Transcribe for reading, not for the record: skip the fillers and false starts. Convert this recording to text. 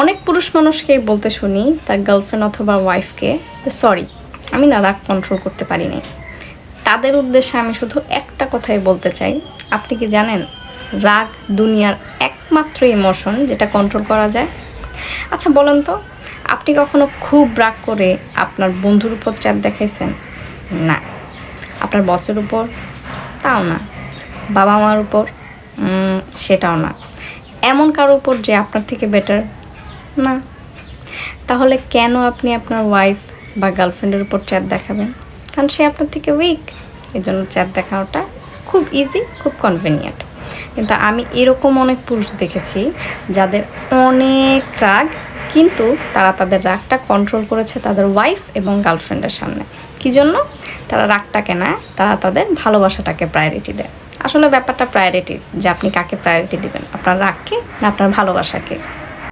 অনেক পুরুষ মানুষকেই বলতে শুনি তার গার্লফ্রেন্ড অথবা ওয়াইফকে যে সরি, আমি না রাগ কন্ট্রোল করতে পারি নাই। তাদের উদ্দেশ্যে আমি শুধু একটা কথাই বলতে চাই, আপনি কি জানেন রাগ দুনিয়ার একমাত্র ইমোশন যেটা কন্ট্রোল করা যায়? আচ্ছা বলেন তো, আপনি কখনো খুব রাগ করে আপনার বন্ধুর উপর চ্যাট দেখাইছেন? না। আপনার বসের উপর? তাও না। বাবা মার উপর? সেটাও না। এমন কারো উপর যে আপনার থেকে বেটার? না। তাহলে কেন আপনি আপনার ওয়াইফ বা গার্লফ্রেন্ডের উপর চ্যাট দেখাবেন? কারণ সে আপনার থেকে উইক, এই জন্য চ্যাট দেখানোটা খুব ইজি, খুব কনভিনিয়েন্ট। কিন্তু আমি এরকম অনেক পুরুষ দেখেছি যাদের অনেক রাগ, কিন্তু তারা তাদের রাগটা কন্ট্রোল করেছে তাদের ওয়াইফ এবং গার্লফ্রেন্ডের সামনে। কী জন্য? তারা রাগটাকে না, তারা তাদের ভালোবাসাটাকে প্রায়োরিটি দেয়। আসলে ব্যাপারটা প্রায়োরিটি, যে আপনি কাকে প্রায়োরিটি দিবেন, আপনার রাগকে না আপনার ভালোবাসাকে।